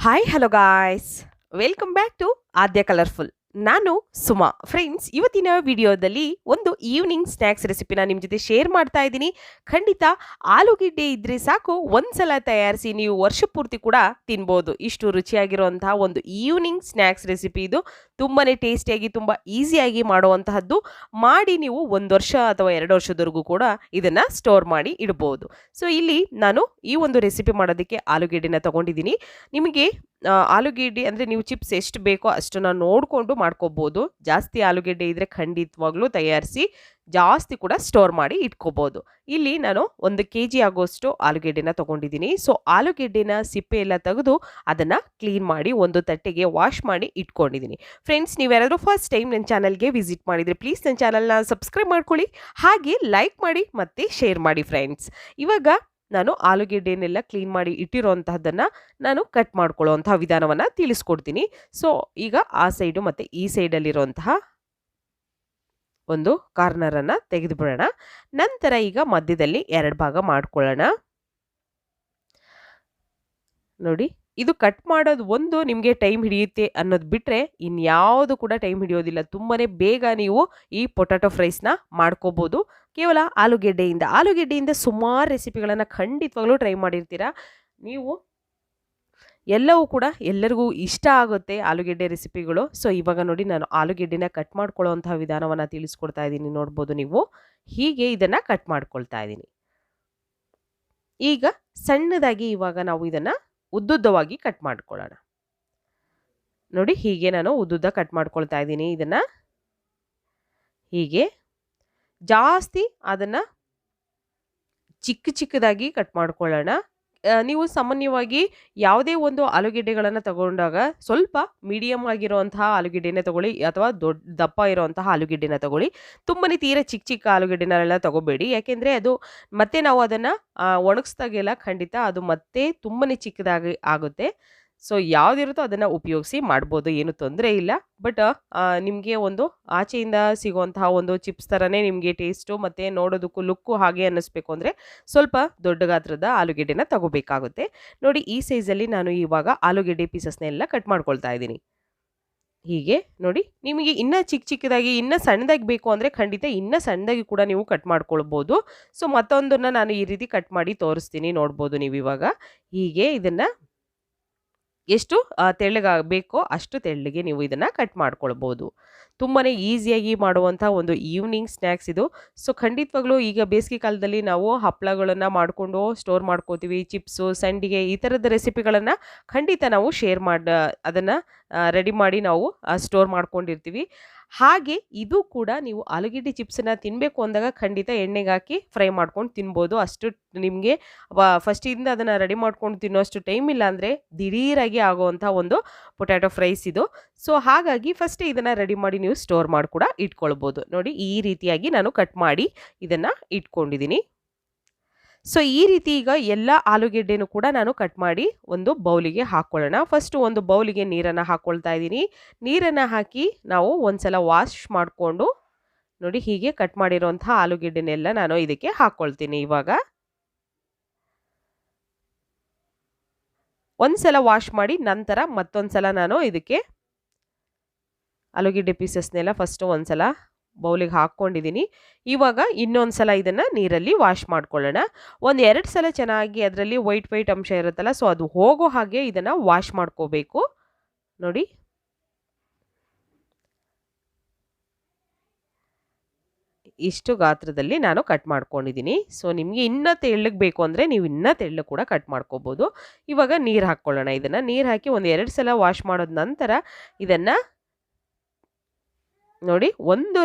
Hi hello guys, welcome back to Aadya colourful. ನಾನು Suma. Friends, ಇವತ್ತಿನ ವಿಡಿಯೋದಲ್ಲಿ ಒಂದು ಈವ್ನಿಂಗ್ ಸ್ನ್ಯಾಕ್ಸ್ ರೆಸಿಪಿನ ನಿಮ್ಮ ಜೊತೆ ಶೇರ್ ಮಾಡ್ತಾ ಇದ್ದೀನಿ. ಖಂಡಿತ ಆಲೂಗೆಡ್ಡೆ ಇದ್ರೆ ಸಾಕು, ಒಂದ್ಸಲ ತಯಾರಿಸಿ ನೀವು ವರ್ಷ ಪೂರ್ತಿ ಕೂಡ ತಿನ್ಬೋದು. ಇಷ್ಟು ರುಚಿಯಾಗಿರುವಂತಹ ಒಂದು ಈವ್ನಿಂಗ್ ಸ್ನ್ಯಾಕ್ಸ್ ರೆಸಿಪಿ ಇದು. ತುಂಬಾನೇ ಟೇಸ್ಟಿಯಾಗಿ, ತುಂಬ ಈಸಿಯಾಗಿ ಮಾಡುವಂತಹದ್ದು. ಮಾಡಿ ನೀವು 1 ವರ್ಷ ಅಥವಾ 2 ವರ್ಷದವರೆಗೂ ಕೂಡ ಇದನ್ನ ಸ್ಟೋರ್ ಮಾಡಿ ಇಡಬಹುದು. ಸೊ ಇಲ್ಲಿ ನಾನು ಈ ಒಂದು ರೆಸಿಪಿ ಮಾಡೋದಕ್ಕೆ ಆಲೂಗೆಡ್ಡೆನ ತಗೊಂಡಿದ್ದೀನಿ. ನಿಮಗೆ ಆಲೂಗೆಡ್ಡೆ ಅಂದರೆ ನೀವು ಚಿಪ್ಸ್ ಎಷ್ಟು ಬೇಕೋ ಅಷ್ಟನ್ನು ನೋಡಿಕೊಂಡು ಮಾಡ್ಕೋಬೋದು. ಜಾಸ್ತಿ ಆಲೂಗೆಡ್ಡೆ ಇದ್ದರೆ ಖಂಡಿತವಾಗ್ಲೂ ತಯಾರಿಸಿ ಜಾಸ್ತಿ ಕೂಡ ಸ್ಟೋರ್ ಮಾಡಿ ಇಟ್ಕೋಬೋದು. ಇಲ್ಲಿ ನಾನು 1 kg ಆಗೋಷ್ಟು ಆಲೂಗೆಡ್ಡೆನ ತೊಗೊಂಡಿದ್ದೀನಿ. ಸೊ ಆಲೂಗೆಡ್ಡೆನ ಸಿಪ್ಪೆ ಎಲ್ಲ ತೆಗೆದು ಅದನ್ನು ಕ್ಲೀನ್ ಮಾಡಿ ಒಂದು ತಟ್ಟೆಗೆ ವಾಶ್ ಮಾಡಿ ಇಟ್ಕೊಂಡಿದ್ದೀನಿ. ಫ್ರೆಂಡ್ಸ್, ನೀವ್ಯಾರಾದರೂ ಫಸ್ಟ್ ಟೈಮ್ ನನ್ನ ಚಾನಲ್ಗೆ ವಿಸಿಟ್ ಮಾಡಿದರೆ ಪ್ಲೀಸ್ ನನ್ನ ಚಾನಲ್ನ ಸಬ್ಸ್ಕ್ರೈಬ್ ಮಾಡ್ಕೊಳ್ಳಿ, ಹಾಗೆ ಲೈಕ್ ಮಾಡಿ ಮತ್ತು ಶೇರ್ ಮಾಡಿ. ಫ್ರೆಂಡ್ಸ್, ಇವಾಗ ನಾನು ಆಲೂಗೆಡ್ಡೆನೆಲ್ಲ ಕ್ಲೀನ್ ಮಾಡಿ ಇಟ್ಟಿರೋಂತಹದ್ದನ್ನು ನಾನು ಕಟ್ ಮಾಡ್ಕೊಳ್ಳೋವಂತಹ ವಿಧಾನವನ್ನು ತಿಳಿಸ್ಕೊಡ್ತೀನಿ. ಸೊ ಈಗ ಆ ಸೈಡು ಮತ್ತು ಈ ಸೈಡಲ್ಲಿರುವಂತಹ ಒಂದು ಕಾರ್ನರನ್ನು ತೆಗೆದುಬಿಡೋಣ. ನಂತರ ಈಗ ಮಧ್ಯದಲ್ಲಿ 2 ಭಾಗ ಮಾಡ್ಕೊಳ್ಳೋಣ. ನೋಡಿ, ಇದು ಕಟ್ ಮಾಡೋದು ಒಂದು ನಿಮಗೆ ಟೈಮ್ ಹಿಡಿಯುತ್ತೆ ಅನ್ನೋದು ಬಿಟ್ಟರೆ ಇನ್ಯಾವುದು ಕೂಡ ಟೈಮ್ ಹಿಡಿಯೋದಿಲ್ಲ. ತುಂಬಾ ಬೇಗ ನೀವು ಈ ಪೊಟ್ಯಾಟೊ ಫ್ರೈಸ್ನ ಮಾಡ್ಕೋಬೋದು ಕೇವಲ ಆಲೂಗೆಡ್ಡೆಯಿಂದ ಸುಮಾರು ರೆಸಿಪಿಗಳನ್ನು ಖಂಡಿತವಾಗ್ಲೂ ಟ್ರೈ ಮಾಡಿರ್ತೀರ ನೀವು. ಎಲ್ಲವೂ ಕೂಡ ಎಲ್ಲರಿಗೂ ಇಷ್ಟ ಆಗುತ್ತೆ ಆಲೂಗೆಡ್ಡೆ ರೆಸಿಪಿಗಳು. ಸೊ ಇವಾಗ ನೋಡಿ, ನಾನು ಆಲೂಗೆಡ್ಡೆನ ಕಟ್ ಮಾಡ್ಕೊಳ್ಳೋವಂತಹ ವಿಧಾನವನ್ನು ತಿಳಿಸ್ಕೊಡ್ತಾ ಇದ್ದೀನಿ. ನೋಡ್ಬೋದು ನೀವು, ಹೀಗೆ ಇದನ್ನು ಕಟ್ ಮಾಡ್ಕೊಳ್ತಾ ಇದ್ದೀನಿ. ಈಗ ಸಣ್ಣದಾಗಿ ಇವಾಗ ನಾವು ಇದನ್ನು ಉದ್ದುದ್ದವಾಗಿ ಕಟ್ ಮಾಡ್ಕೊಳ್ಳೋಣ. ನೋಡಿ, ಹೀಗೆ ನಾನು ಉದ್ದುದ್ದ ಕಟ್ ಮಾಡ್ಕೊಳ್ತಾ ಇದ್ದೀನಿ. ಇದನ್ನು ಹೀಗೆ ಜಾಸ್ತಿ ಅದನ್ನು ಚಿಕ್ಕದಾಗಿ ಕಟ್ ಮಾಡ್ಕೊಳ್ಳೋಣ. ನೀವು ಸಾಮಾನ್ಯವಾಗಿ ಯಾವುದೇ ಒಂದು ಆಲೂಗೆಡ್ಡೆಗಳನ್ನು ತಗೊಂಡಾಗ ಸ್ವಲ್ಪ ಮೀಡಿಯಮ್ ಆಗಿರುವಂತಹ ಆಲೂಗೆಡ್ಡೆನ ತಗೊಳ್ಳಿ, ಅಥವಾ ದಪ್ಪ ಇರುವಂತಹ ಆಲೂಗೆಡ್ಡೆನ ತಗೊಳ್ಳಿ. ತುಂಬಾ ತೀರ ಚಿಕ್ಕ ಆಲೂಗೆಡ್ಡೆನೆಲ್ಲ ತಗೋಬೇಡಿ, ಯಾಕೆಂದರೆ ಅದು ಮತ್ತೆ ನಾವು ಅದನ್ನು ಒಣಗಿಸ್ದಾಗೆಲ್ಲ ಖಂಡಿತ ಅದು ಮತ್ತೆ ತುಂಬಾ ಚಿಕ್ಕದಾಗಿ ಆಗುತ್ತೆ. ಸೊ ಯಾವುದಿರುತ್ತೋ ಅದನ್ನು ಉಪಯೋಗಿಸಿ ಮಾಡ್ಬೋದು, ಏನು ತೊಂದರೆ ಇಲ್ಲ. ಬಟ್ ನಿಮಗೆ ಒಂದು ಆಚೆಯಿಂದ ಸಿಗುವಂತಹ ಒಂದು ಚಿಪ್ಸ್ ಥರನೇ ನಿಮಗೆ ಟೇಸ್ಟು ಮತ್ತು ನೋಡೋದಕ್ಕೂ ಲುಕ್ಕು ಹಾಗೆ ಅನ್ನಿಸ್ಬೇಕು ಅಂದರೆ ಸ್ವಲ್ಪ ದೊಡ್ಡ ಗಾತ್ರದ ಆಲೂಗೆಡ್ಡೆನ ತಗೋಬೇಕಾಗುತ್ತೆ. ನೋಡಿ, ಈ ಸೈಜಲ್ಲಿ ನಾನು ಇವಾಗ ಆಲೂಗೆಡ್ಡೆ ಪೀಸಸ್ನೆಲ್ಲ ಕಟ್ ಮಾಡ್ಕೊಳ್ತಾ ಇದ್ದೀನಿ. ಹೀಗೆ ನೋಡಿ, ನಿಮಗೆ ಇನ್ನೂ ಚಿಕ್ಕದಾಗಿ ಇನ್ನೂ ಸಣ್ಣದಾಗಿ ಬೇಕು ಅಂದರೆ ಖಂಡಿತ ಇನ್ನೂ ಸಣ್ಣದಾಗಿ ಕೂಡ ನೀವು ಕಟ್ ಮಾಡ್ಕೊಳ್ಬೋದು. ಸೊ ಮತ್ತೊಂದನ್ನು ನಾನು ಈ ರೀತಿ ಕಟ್ ಮಾಡಿ ತೋರಿಸ್ತೀನಿ. ನೋಡ್ಬೋದು ನೀವು ಇವಾಗ. ಹೀಗೆ ಇದನ್ನು ಎಷ್ಟು ತೆಳ್ಳಗಾಗಬೇಕೋ ಅಷ್ಟು ತೆಳ್ಳಗೆ ನೀವು ಇದನ್ನು ಕಟ್ ಮಾಡ್ಕೊಳ್ಬೋದು. ತುಂಬಾ ಈಸಿಯಾಗಿ ಮಾಡುವಂಥ ಒಂದು ಈವ್ನಿಂಗ್ ಸ್ನ್ಯಾಕ್ಸ್ ಇದು. ಸೊ ಖಂಡಿತವಾಗ್ಲೂ ಈಗ ಬೇಸಿಗೆ ಕಾಲದಲ್ಲಿ ನಾವು ಹಪ್ಪಳಗಳನ್ನು ಮಾಡಿಕೊಂಡು ಸ್ಟೋರ್ ಮಾಡ್ಕೋತೀವಿ. ಚಿಪ್ಸು, ಸಂಡಿಗೆ, ಈ ಥರದ ರೆಸಿಪಿಗಳನ್ನು ಖಂಡಿತ ನಾವು ಅದನ್ನು ರೆಡಿ ಮಾಡಿ ನಾವು ಸ್ಟೋರ್ ಮಾಡ್ಕೊಂಡಿರ್ತೀವಿ. ಹಾಗೆ ಇದು ಕೂಡ ನೀವು ಆಲೂಗೆಡ್ಡೆ ಚಿಪ್ಸನ್ನು ತಿನ್ನಬೇಕು ಅಂದಾಗ ಖಂಡಿತ ಎಣ್ಣೆಗೆ ಹಾಕಿ ಫ್ರೈ ಮಾಡ್ಕೊಂಡು ತಿನ್ಬೋದು. ಅಷ್ಟು ನಿಮಗೆ ಫಸ್ಟಿಂದ ಅದನ್ನು ರೆಡಿ ಮಾಡ್ಕೊಂಡು ತಿನ್ನೋಷ್ಟು ಟೈಮ್ ಇಲ್ಲ ಅಂದರೆ ದಿಢೀರಾಗಿ ಆಗುವಂಥ ಒಂದು ಪೊಟ್ಯಾಟೊ ಫ್ರೈಸ್ ಇದು. ಸೊ ಹಾಗಾಗಿ ಫಸ್ಟೇ ಇದನ್ನು ರೆಡಿ ಮಾಡಿ ನೀವು ಸ್ಟೋರ್ ಮಾಡಿ ಕೂಡ ಇಟ್ಕೊಳ್ಬೋದು. ನೋಡಿ, ಈ ರೀತಿಯಾಗಿ ನಾನು ಕಟ್ ಮಾಡಿ ಇದನ್ನು ಇಟ್ಕೊಂಡಿದ್ದೀನಿ. ಸೊ ಈ ರೀತಿ ಈಗ ಎಲ್ಲ ಆಲೂಗೆಡ್ಡೆನೂ ಕೂಡ ನಾನು ಕಟ್ ಮಾಡಿ ಒಂದು ಬೌಲಿಗೆ ಹಾಕ್ಕೊಳ್ಳೋಣ. ಫಸ್ಟು ಒಂದು ಬೌಲಿಗೆ ನೀರನ್ನು ಹಾಕ್ಕೊಳ್ತಾ ಇದ್ದೀನಿ. ನೀರನ್ನು ಹಾಕಿ ನಾವು ಒಂದ್ಸಲ ವಾಶ್ ಮಾಡಿಕೊಂಡು ನೋಡಿ, ಹೀಗೆ ಕಟ್ ಮಾಡಿರೋಂಥ ಆಲೂಗೆಡ್ಡೆನೆಲ್ಲ ನಾನು ಇದಕ್ಕೆ ಹಾಕ್ಕೊಳ್ತೀನಿ. ಇವಾಗ ಒಂದ್ಸಲ ವಾಶ್ ಮಾಡಿ ನಂತರ ಮತ್ತೊಂದ್ಸಲ ನಾನು ಇದಕ್ಕೆ ಆಲೂಗೆಡ್ಡೆ ಪೀಸಸ್ನೆಲ್ಲ ಫಸ್ಟು ಒಂದ್ಸಲ ಬೌಲಿಗೆ ಹಾಕ್ಕೊಂಡಿದ್ದೀನಿ. ಇವಾಗ ಇನ್ನೊಂದು ಸಲ ಇದನ್ನು ನೀರಲ್ಲಿ ವಾಶ್ ಮಾಡ್ಕೊಳ್ಳೋಣ. 1-2 ಸಲ ಚೆನ್ನಾಗಿ ಅದರಲ್ಲಿ ವೈಟ್ ಅಂಶ ಇರುತ್ತಲ್ಲ, ಸೊ ಅದು ಹೋಗೋ ಹಾಗೆ ಇದನ್ನು ವಾಶ್ ಮಾಡ್ಕೋಬೇಕು. ನೋಡಿ, ಇಷ್ಟು ಗಾತ್ರದಲ್ಲಿ ನಾನು ಕಟ್ ಮಾಡ್ಕೊಂಡಿದ್ದೀನಿ. ಸೊ ನಿಮಗೆ ಇನ್ನೂ ತೆಳ್ಳಗೆ ಬೇಕು ಅಂದರೆ ನೀವು ಇನ್ನೂ ತೆಳ್ಳಗೆ ಕೂಡ ಕಟ್ ಮಾಡ್ಕೋಬೋದು. ಇವಾಗ ನೀರು ಹಾಕ್ಕೊಳ್ಳೋಣ. ಇದನ್ನು ನೀರು ಹಾಕಿ 1-2 ಸಲ ವಾಶ್ ಮಾಡೋದ ನಂತರ ಇದನ್ನು ನೋಡಿ,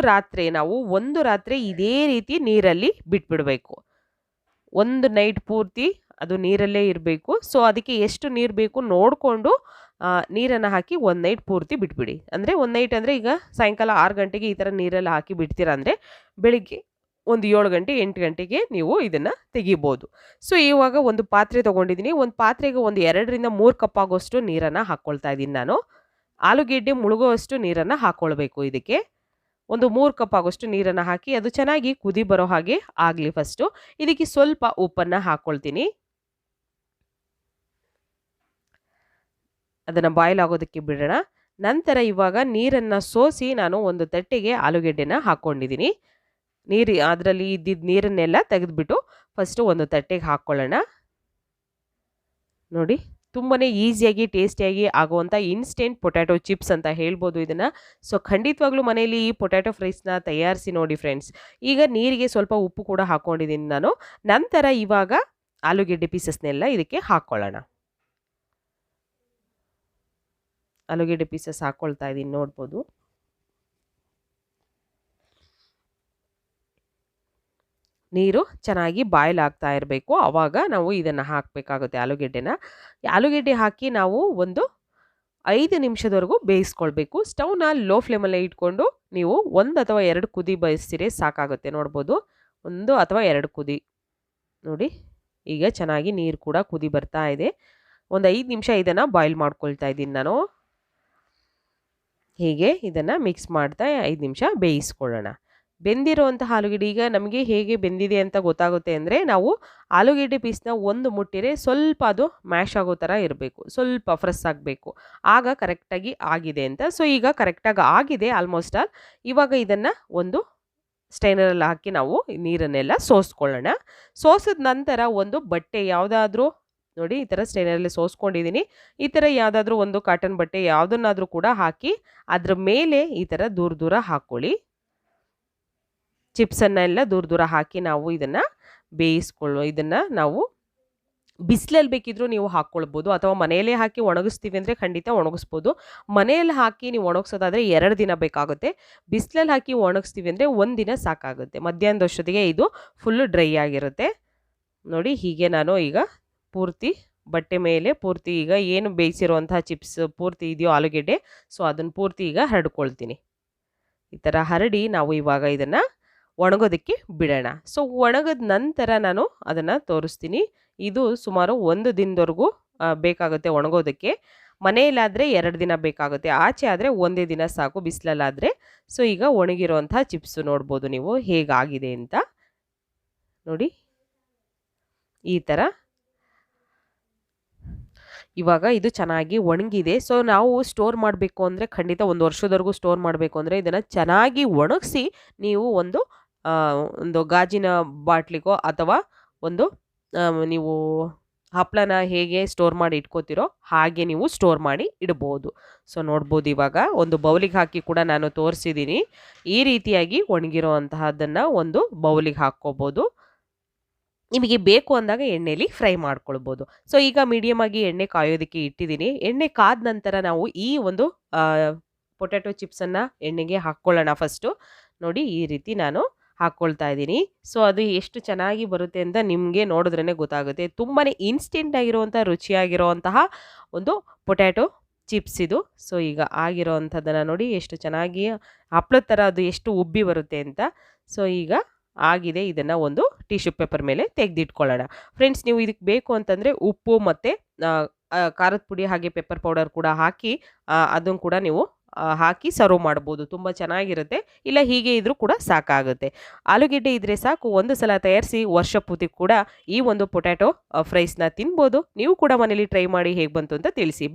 ನಾವು ಒಂದು ರಾತ್ರಿ ಇದೇ ರೀತಿ ನೀರಲ್ಲಿ ಬಿಟ್ಬಿಡಬೇಕು. ಒಂದು ನೈಟ್ ಪೂರ್ತಿ ಅದು ನೀರಲ್ಲೇ ಇರಬೇಕು. ಸೊ ಅದಕ್ಕೆ ಎಷ್ಟು ನೀರು ಬೇಕು ನೋಡಿಕೊಂಡು ನೀರನ್ನು ಹಾಕಿ 1 ನೈಟ್ ಪೂರ್ತಿ ಬಿಟ್ಬಿಡಿ. ಅಂದರೆ 1 ನೈಟ್ ಅಂದರೆ ಈಗ ಸಾಯಂಕಾಲ 6 ಗಂಟೆಗೆ ಈ ಥರ ನೀರಲ್ಲಿ ಹಾಕಿ ಬಿಡ್ತೀರಾ ಅಂದರೆ ಬೆಳಿಗ್ಗೆ ಒಂದು 7 ಗಂಟೆ 8 ಗಂಟೆಗೆ ನೀವು ಇದನ್ನು ತೆಗಿಬೋದು. ಸೊ ಇವಾಗ ಒಂದು ಪಾತ್ರೆ ತೊಗೊಂಡಿದ್ದೀನಿ. ಒಂದು ಪಾತ್ರೆಗೆ ಒಂದು 2-3 ಕಪ್ ಆಗೋಷ್ಟು ನೀರನ್ನು ಹಾಕ್ಕೊಳ್ತಾ ಇದ್ದೀನಿ ನಾನು. ಆಲೂಗೆಡ್ಡೆ ಮುಳುಗುವಷ್ಟು ನೀರನ್ನು ಹಾಕ್ಕೊಳ್ಬೇಕು. ಇದಕ್ಕೆ ಒಂದು 3 ಕಪ್ ಆಗೋಷ್ಟು ನೀರನ್ನು ಹಾಕಿ ಅದು ಚೆನ್ನಾಗಿ ಕುದಿ ಬರೋ ಹಾಗೆ ಆಗಲಿ. ಫಸ್ಟು ಇದಕ್ಕೆ ಸ್ವಲ್ಪ ಉಪ್ಪನ್ನು ಹಾಕ್ಕೊಳ್ತೀನಿ. ಅದನ್ನು ಬಾಯ್ಲ್ ಆಗೋದಕ್ಕೆ ಬಿಡೋಣ. ನಂತರ ಇವಾಗ ನೀರನ್ನು ಸೋಸಿ ನಾನು ಒಂದು ತಟ್ಟೆಗೆ ಆಲೂಗೆಡ್ಡೆನ ಹಾಕ್ಕೊಂಡಿದ್ದೀನಿ. ಅದರಲ್ಲಿ ಇದ್ದಿದ್ದ ನೀರನ್ನೆಲ್ಲ ತೆಗೆದುಬಿಟ್ಟು ಫಸ್ಟು ಒಂದು ತಟ್ಟೆಗೆ ಹಾಕ್ಕೊಳ್ಳೋಣ. ನೋಡಿ, ತುಂಬಾ ಈಸಿಯಾಗಿ ಟೇಸ್ಟಿಯಾಗಿ ಆಗುವಂಥ ಇನ್ಸ್ಟೆಂಟ್ ಪೊಟ್ಯಾಟೊ ಚಿಪ್ಸ್ ಅಂತ ಹೇಳ್ಬೋದು ಇದನ್ನು. ಸೊ ಖಂಡಿತವಾಗ್ಲೂ ಮನೆಯಲ್ಲಿ ಈ ಪೊಟ್ಯಾಟೊ ಫ್ರೈಸ್ನ ತಯಾರಿಸಿ ನೋಡಿ ಫ್ರೆಂಡ್ಸ್. ಈಗ ನೀರಿಗೆ ಸ್ವಲ್ಪ ಉಪ್ಪು ಕೂಡ ಹಾಕ್ಕೊಂಡಿದ್ದೀನಿ ನಾನು. ನಂತರ ಇವಾಗ ಆಲೂಗೆಡ್ಡೆ ಪೀಸಸ್ನೆಲ್ಲ ಇದಕ್ಕೆ ಹಾಕ್ಕೊಳ್ಳೋಣ. ಆಲೂಗೆಡ್ಡೆ ಪೀಸಸ್ ಹಾಕ್ಕೊಳ್ತಾ ಇದ್ದೀನಿ, ನೋಡ್ಬೋದು. ನೀರು ಚೆನ್ನಾಗಿ ಬಾಯ್ಲ್ ಆಗ್ತಾ ಇರಬೇಕು. ಆವಾಗ ನಾವು ಇದನ್ನು ಹಾಕಬೇಕಾಗುತ್ತೆ ಆಲೂಗೆಡ್ಡೆ ಹಾಕಿ ನಾವು ಒಂದು 5 ನಿಮಿಷದವರೆಗೂ ಬೇಯಿಸ್ಕೊಳ್ಬೇಕು. ಸ್ಟವ್ನ ಲೋ ಫ್ಲೇಮಲ್ಲೇ ಇಟ್ಕೊಂಡು ನೀವು 1 ಅಥವಾ 2 ಕುದಿ ಬಯಸ್ತೀರಿ ಸಾಕಾಗುತ್ತೆ. ನೋಡ್ಬೋದು, 1 ಅಥವಾ 2 ಕುದಿ. ನೋಡಿ, ಈಗ ಚೆನ್ನಾಗಿ ನೀರು ಕೂಡ ಕುದಿ ಬರ್ತಾ ಇದೆ. ಒಂದು 5 ನಿಮಿಷ ಇದನ್ನು ಬಾಯ್ಲ್ ಮಾಡ್ಕೊಳ್ತಾ ಇದ್ದೀನಿ ನಾನು. ಹೀಗೆ ಇದನ್ನು ಮಿಕ್ಸ್ ಮಾಡ್ತಾ 5 ನಿಮಿಷ ಬೇಯಿಸ್ಕೊಳ್ಳೋಣ. ಬೆಂದಿರುವಂತಹ ಆಲೂಗೆಡ್ಡೆ ಈಗ ನಮಗೆ ಹೇಗೆ ಬೆಂದಿದೆ ಅಂತ ಗೊತ್ತಾಗುತ್ತೆ ಅಂದರೆ, ನಾವು ಆಲೂಗೆಡ್ಡೆ ಪೀಸ್ನ ಒಂದು ಮುಟ್ಟಿರೆ ಸ್ವಲ್ಪ ಅದು ಮ್ಯಾಶ್ ಆಗೋ ಥರ ಇರಬೇಕು, ಸ್ವಲ್ಪ ಫ್ರೆಶ್ ಆಗಬೇಕು, ಆಗ ಕರೆಕ್ಟಾಗಿ ಆಗಿದೆ ಅಂತ. ಸೊ ಈಗ ಕರೆಕ್ಟಾಗಿ ಆಗಿದೆ ಆಲ್ಮೋಸ್ಟ್ ಆಲ್. ಇವಾಗ ಇದನ್ನು ಒಂದು ಸ್ಟೈನರಲ್ಲಿ ಹಾಕಿ ನಾವು ನೀರನ್ನೆಲ್ಲ ಸೋಸ್ಕೊಳ್ಳೋಣ. ಸೋಸಿದ ನಂತರ ಒಂದು ಬಟ್ಟೆ ಯಾವುದಾದ್ರೂ, ನೋಡಿ ಈ ಥರ ಸ್ಟೈನರಲ್ಲಿ ಸೋಸ್ಕೊಂಡಿದ್ದೀನಿ. ಈ ಥರ ಯಾವುದಾದ್ರೂ ಒಂದು ಕಾಟನ್ ಬಟ್ಟೆ ಯಾವುದನ್ನಾದರೂ ಕೂಡ ಹಾಕಿ ಅದ್ರ ಮೇಲೆ ಈ ಥರ ದೂರ ದೂರ ಹಾಕ್ಕೊಳ್ಳಿ. ಚಿಪ್ಸನ್ನೆಲ್ಲ ದೂರ ದೂರ ಹಾಕಿ ನಾವು ಇದನ್ನು ಇದನ್ನು ನಾವು ಬಿಸಿಲಲ್ಲಿ ಬೇಕಿದ್ರೂ ನೀವು ಹಾಕ್ಕೊಳ್ಬೋದು, ಅಥವಾ ಮನೆಯಲ್ಲೇ ಹಾಕಿ ಒಣಗಿಸ್ತೀವಿ ಅಂದರೆ ಖಂಡಿತ ಒಣಗಿಸ್ಬೋದು. ಮನೆಯಲ್ಲಿ ಹಾಕಿ ನೀವು ಒಣಗಿಸೋದಾದರೆ 2 ದಿನ ಬೇಕಾಗುತ್ತೆ. ಬಿಸಿಲಲ್ಲಿ ಹಾಕಿ ಒಣಗಿಸ್ತೀವಿ ಅಂದರೆ 1 ದಿನ ಸಾಕಾಗುತ್ತೆ. ಮಧ್ಯಾಹ್ನದಷ್ಟೊತ್ತಿಗೆ ಇದು ಫುಲ್ಲು ಡ್ರೈ ಆಗಿರುತ್ತೆ. ನೋಡಿ, ಹೀಗೆ ನಾನು ಈಗ ಪೂರ್ತಿ ಬಟ್ಟೆ ಮೇಲೆ ಪೂರ್ತಿ ಈಗ ಏನು ಬೇಯಿಸಿರುವಂತಹ ಚಿಪ್ಸ್ ಪೂರ್ತಿ ಇದೆಯೋ ಆಲೂಗೆಡ್ಡೆ, ಸೊ ಅದನ್ನು ಪೂರ್ತಿ ಈಗ ಹರಡ್ಕೊಳ್ತೀನಿ. ಈ ಥರ ಹರಡಿ ನಾವು ಇವಾಗ ಇದನ್ನು ಒಣಗೋದಕ್ಕೆ ಬಿಡೋಣ. ಸೊ ಒಣಗಿದ ನಂತರ ನಾನು ಅದನ್ನು ತೋರಿಸ್ತೀನಿ. ಇದು ಸುಮಾರು 1 ದಿನದವರೆಗೂ ಬೇಕಾಗುತ್ತೆ ಒಣಗೋದಕ್ಕೆ. ಮನೆಯಲ್ಲಾದರೆ 2 ದಿನ ಬೇಕಾಗುತ್ತೆ, ಆಚೆ ಆದರೆ 1 ದಿನ ಸಾಕು ಬಿಸಿಲಲ್ಲಾದರೆ. ಸೊ ಈಗ ಒಣಗಿರೋಂಥ ಚಿಪ್ಸು ನೋಡ್ಬೋದು ನೀವು ಹೇಗಾಗಿದೆ ಅಂತ. ನೋಡಿ, ಈ ಥರ ಇವಾಗ ಇದು ಚೆನ್ನಾಗಿ ಒಣಗಿದೆ. ಸೊ ನಾವು ಸ್ಟೋರ್ ಮಾಡಬೇಕು ಅಂದರೆ ಖಂಡಿತ 1 ವರ್ಷದವರೆಗೂ ಸ್ಟೋರ್ ಮಾಡಬೇಕು ಅಂದರೆ ಇದನ್ನು ಚೆನ್ನಾಗಿ ಒಣಗಿಸಿ ನೀವು ಒಂದು ಗಾಜಿನ ಬಾಟ್ಲಿಗೋ ಅಥವಾ ಒಂದು ನೀವು ಹಪ್ಪಳನ ಹೇಗೆ ಸ್ಟೋರ್ ಮಾಡಿ ಇಟ್ಕೋತಿರೋ ಹಾಗೆ ನೀವು ಸ್ಟೋರ್ ಮಾಡಿ ಇಡ್ಬೋದು. ಸೊ ನೋಡ್ಬೋದು, ಇವಾಗ ಒಂದು ಬೌಲಿಗೆ ಹಾಕಿ ಕೂಡ ನಾನು ತೋರಿಸಿದ್ದೀನಿ. ಈ ರೀತಿಯಾಗಿ ಒಣಗಿರೋ ಅಂತಹದ್ದನ್ನು ಒಂದು ಬೌಲಿಗೆ ಹಾಕ್ಕೋಬೋದು. ನಿಮಗೆ ಬೇಕು ಅಂದಾಗ ಎಣ್ಣೆಯಲ್ಲಿ ಫ್ರೈ ಮಾಡ್ಕೊಳ್ಬೋದು. ಸೊ ಈಗ ಮೀಡಿಯಮ್ ಆಗಿ ಎಣ್ಣೆ ಕಾಯೋದಕ್ಕೆ ಇಟ್ಟಿದ್ದೀನಿ. ಎಣ್ಣೆ ಕಾದ ನಂತರ ನಾವು ಈ ಒಂದು ಪೊಟ್ಯಾಟೊ ಚಿಪ್ಸನ್ನು ಎಣ್ಣೆಗೆ ಹಾಕ್ಕೊಳ್ಳೋಣ ಫಸ್ಟು. ನೋಡಿ, ಈ ರೀತಿ ನಾನು ಹಾಕ್ಕೊಳ್ತಾ ಇದ್ದೀನಿ. ಸೊ ಅದು ಎಷ್ಟು ಚೆನ್ನಾಗಿ ಬರುತ್ತೆ ಅಂತ ನಿಮಗೆ ನೋಡಿದ್ರೇ ಗೊತ್ತಾಗುತ್ತೆ. ತುಂಬಾ ಇನ್ಸ್ಟೆಂಟ್ ಆಗಿರುವಂಥ ರುಚಿಯಾಗಿರುವಂತಹ ಒಂದು ಪೊಟ್ಯಾಟೊ ಚಿಪ್ಸ್ ಇದು. ಸೊ ಈಗ ಆಗಿರೋ ಅಂಥದ್ದನ್ನು ನೋಡಿ ಎಷ್ಟು ಚೆನ್ನಾಗಿ ಹಪ್ಪಳದ ಥರ ಅದು ಎಷ್ಟು ಉಬ್ಬಿ ಬರುತ್ತೆ ಅಂತ. ಸೊ ಈಗ ಆಗಿದೆ. ಇದನ್ನು ಒಂದು ಟಿಶ್ಯೂ ಪೇಪರ್ ಮೇಲೆ ತೆಗೆದಿಟ್ಕೊಳ್ಳೋಣ. ಫ್ರೆಂಡ್ಸ್, ನೀವು ಇದಕ್ಕೆ ಬೇಕು ಅಂತಂದರೆ ಉಪ್ಪು ಮತ್ತು ಖಾರದ ಪುಡಿ ಹಾಗೆ ಪೆಪ್ಪರ್ ಪೌಡರ್ ಕೂಡ ಹಾಕಿ ಅದನ್ನು ಕೂಡ ನೀವು ಹಾಕಿ ಸರ್ವ್ ಮಾಡ್ಬೋದು. ತುಂಬ ಚೆನ್ನಾಗಿರುತ್ತೆ. ಇಲ್ಲ ಹೀಗೆ ಇದ್ರೂ ಕೂಡ ಸಾಕಾಗುತ್ತೆ. ಆಲೂಗೆಡ್ಡೆ ಇದ್ದರೆ ಸಾಕು, ಒಂದು ಸಲ ತಯಾರಿಸಿ ವರ್ಷ ಪೂರ್ತಿ ಕೂಡ ಈ ಒಂದು ಪೊಟ್ಯಾಟೊ ಫ್ರೈಸ್ನ ತಿನ್ಬೋದು. ನೀವು ಕೂಡ ಮನೇಲಿ ಟ್ರೈ ಮಾಡಿ ಹೇಗೆ ಬಂತು ಅಂತ ತಿಳಿಸಿ.